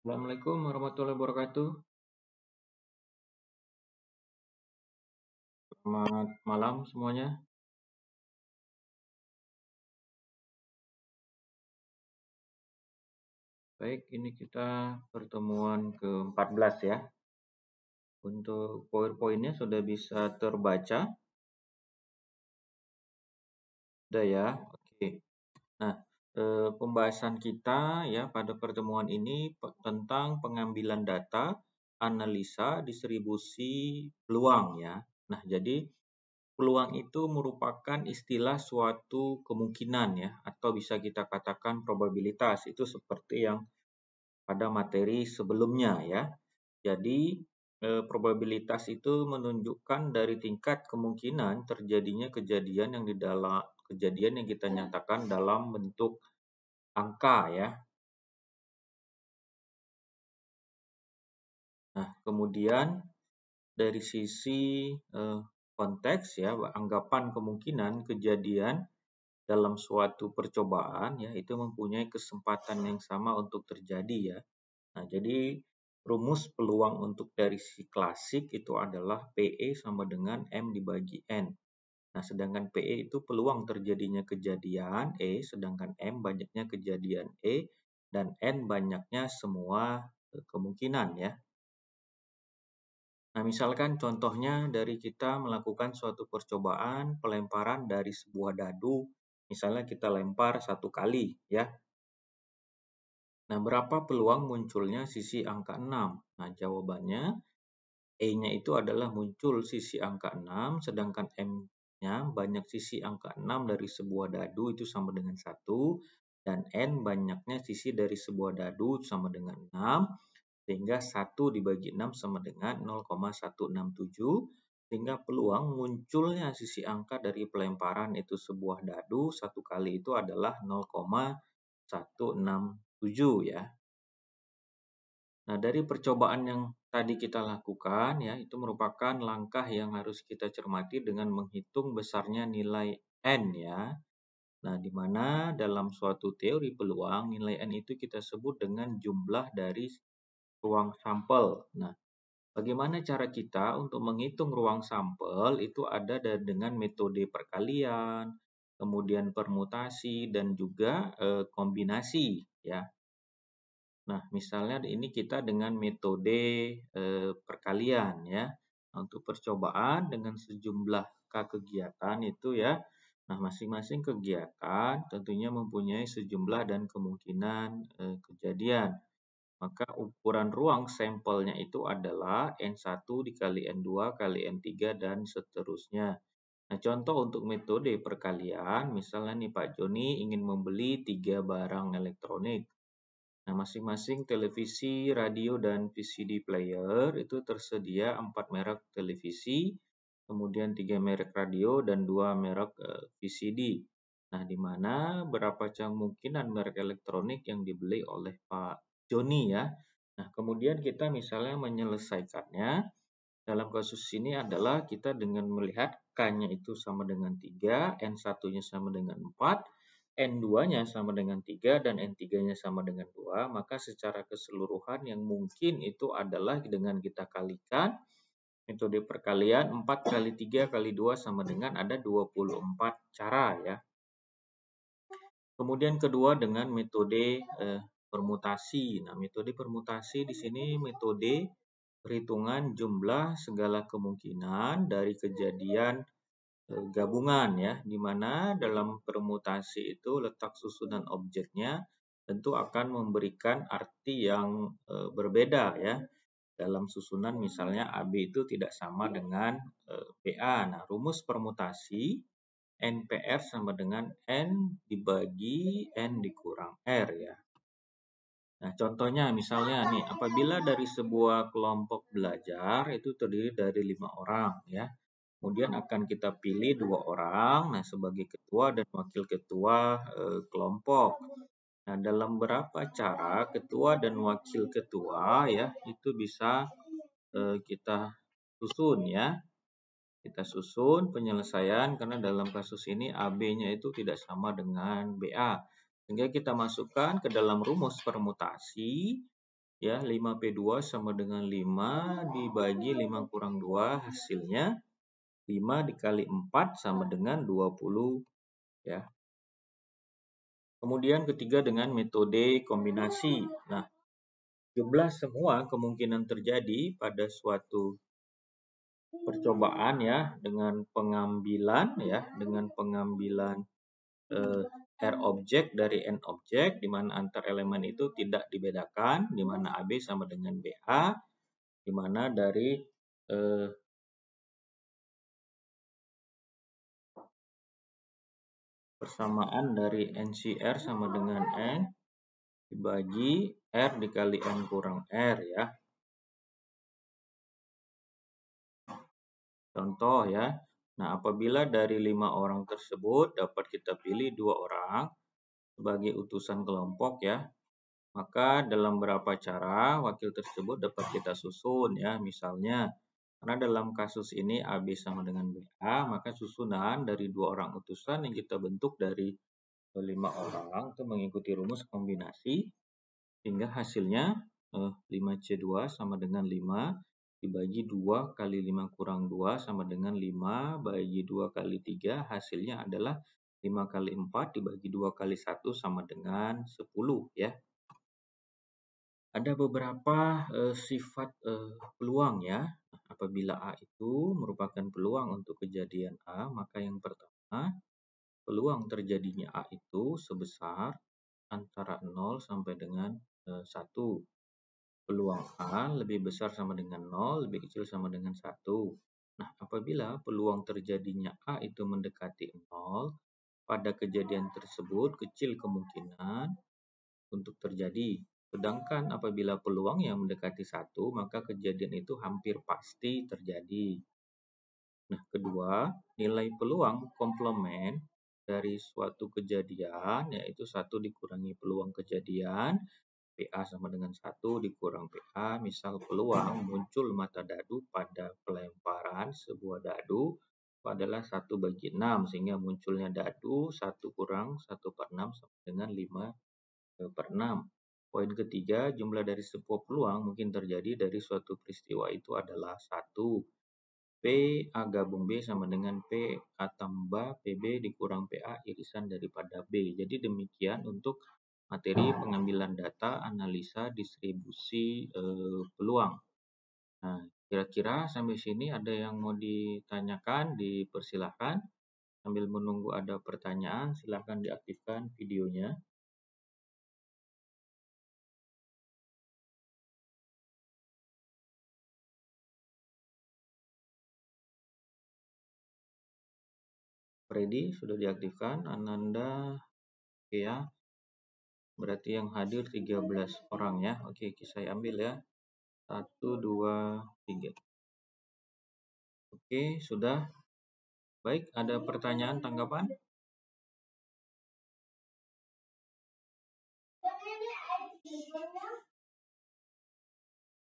Assalamualaikum warahmatullahi wabarakatuh. Selamat malam semuanya. Baik, ini kita pertemuan ke-14 ya. Untuk PowerPoint-nya sudah bisa terbaca? Sudah ya? Oke. Nah, pembahasan kita ya pada pertemuan ini tentang pengambilan data, analisa, distribusi peluang ya. Nah, jadi peluang itu merupakan istilah suatu kemungkinan ya, atau bisa kita katakan probabilitas. Itu seperti yang pada materi sebelumnya ya. Jadi probabilitas itu menunjukkan dari tingkat kemungkinan terjadinya kejadian yang kita nyatakan dalam bentuk angka ya. Nah, kemudian dari sisi konteks ya, anggapan kemungkinan kejadian dalam suatu percobaan ya itu mempunyai kesempatan yang sama untuk terjadi ya. Nah, jadi rumus peluang untuk dari si klasik itu adalah PE sama dengan M dibagi N. Nah, sedangkan PE itu peluang terjadinya kejadian E, sedangkan M banyaknya kejadian E, dan N banyaknya semua kemungkinan ya. Nah, misalkan contohnya dari kita melakukan suatu percobaan pelemparan dari sebuah dadu, misalnya kita lempar 1 kali ya. Nah, berapa peluang munculnya sisi angka 6? Nah, jawabannya E-nya itu adalah muncul sisi angka 6, sedangkan M-nya banyak sisi angka 6 dari sebuah dadu itu sama dengan 1, dan N banyaknya sisi dari sebuah dadu sama dengan 6, sehingga 1 dibagi 6 sama dengan 0,167, sehingga peluang munculnya sisi angka dari pelemparan itu sebuah dadu 1 kali itu adalah 0,167 ya. Nah, dari percobaan yang tadi kita lakukan ya, itu merupakan langkah yang harus kita cermati dengan menghitung besarnya nilai N ya. Nah, di mana dalam suatu teori peluang, nilai N itu kita sebut dengan jumlah dari ruang sampel. Nah, bagaimana cara kita untuk menghitung ruang sampel itu ada dengan metode perkalian, kemudian permutasi, dan juga kombinasi ya. Nah, misalnya ini kita dengan metode perkalian ya. Nah, untuk percobaan dengan sejumlah kegiatan itu ya. Nah, masing-masing kegiatan tentunya mempunyai sejumlah dan kemungkinan kejadian. Maka ukuran ruang sampelnya itu adalah N1 dikali N2 kali N3 dan seterusnya. Nah, contoh untuk metode perkalian, misalnya nih Pak Joni ingin membeli 3 barang elektronik. Nah, masing-masing televisi, radio, dan VCD player itu tersedia 4 merek televisi, kemudian 3 merek radio, dan 2 merek VCD. Nah, di mana berapa kemungkinan merek elektronik yang dibeli oleh Pak Joni ya. Nah, kemudian kita misalnya menyelesaikannya. Dalam kasus ini adalah kita dengan melihat K-nya itu sama dengan 3, N1-nya sama dengan 4, N2-nya sama dengan 3, dan N3-nya sama dengan 2, maka secara keseluruhan yang mungkin itu adalah dengan kita kalikan metode perkalian 4 kali 3 kali 2 sama dengan ada 24 cara ya. Kemudian kedua dengan metode permutasi. Nah, metode permutasi di sini metode perhitungan jumlah segala kemungkinan dari kejadian gabungan ya, di mana dalam permutasi itu letak susunan objeknya tentu akan memberikan arti yang berbeda ya. Dalam susunan misalnya AB itu tidak sama dengan BA. Nah, rumus permutasi NPR sama dengan N dibagi N dikurang R ya. Nah, contohnya misalnya nih, apabila dari sebuah kelompok belajar itu terdiri dari 5 orang ya. Kemudian akan kita pilih 2 orang nah sebagai ketua dan wakil ketua kelompok. Nah, dalam berapa cara ketua dan wakil ketua ya itu bisa kita susun ya. Kita susun penyelesaian karena dalam kasus ini AB-nya itu tidak sama dengan BA. Sehingga kita masukkan ke dalam rumus permutasi Ya, 5P2 sama dengan 5 dibagi 5 kurang 2, hasilnya 5 dikali 4 sama dengan 20 ya. Kemudian ketiga dengan metode kombinasi. Nah, jumlah semua kemungkinan terjadi pada suatu percobaan ya dengan pengambilan R objek dari N objek, di mana antar elemen itu tidak dibedakan, di mana AB sama dengan BA, di mana dari persamaan dari NCR sama dengan N dibagi R dikali N kurang R ya. Contoh ya. Nah, apabila dari 5 orang tersebut dapat kita pilih 2 orang sebagai utusan kelompok ya, maka dalam berapa cara wakil tersebut dapat kita susun ya. Misalnya, karena dalam kasus ini AB sama dengan BA, maka susunan dari 2 orang utusan yang kita bentuk dari 5 orang itu mengikuti rumus kombinasi, sehingga hasilnya 5C2 sama dengan 5 dibagi 2 kali 5 kurang 2 sama dengan 5 bagi 2 kali 3, hasilnya adalah 5 kali 4 dibagi 2 kali 1 sama dengan 10 ya. Ada beberapa sifat peluang ya. Apabila A itu merupakan peluang untuk kejadian A, maka yang pertama, peluang terjadinya A itu sebesar antara 0 sampai dengan 1. Peluang A lebih besar sama dengan 0, lebih kecil sama dengan 1. Nah, apabila peluang terjadinya A itu mendekati 0, pada kejadian tersebut kecil kemungkinan untuk terjadi. Sedangkan apabila peluang yang mendekati 1, maka kejadian itu hampir pasti terjadi. Nah, kedua, nilai peluang komplement dari suatu kejadian, yaitu 1 dikurangi peluang kejadian, PA sama dengan 1 dikurang PA, misal peluang muncul mata dadu pada pelemparan sebuah dadu adalah 1 bagi 6, sehingga munculnya dadu 1 kurang 1 per 6 sama dengan 5 per 6. Poin ketiga, jumlah dari sebuah peluang mungkin terjadi dari suatu peristiwa itu adalah 1. P A gabung B sama dengan P A tambah PB dikurang PA irisan daripada B. Jadi demikian untuk materi pengambilan data analisa distribusi peluang. Nah, kira-kira sampai sini ada yang mau ditanyakan, dipersilahkan. Sambil menunggu ada pertanyaan, silakan diaktifkan videonya. Freddy sudah diaktifkan, Ananda, oke ya. Berarti yang hadir 13 orang ya. Oke, saya ambil ya. 1, 2, 3. Oke, sudah. Baik, ada pertanyaan, tanggapan?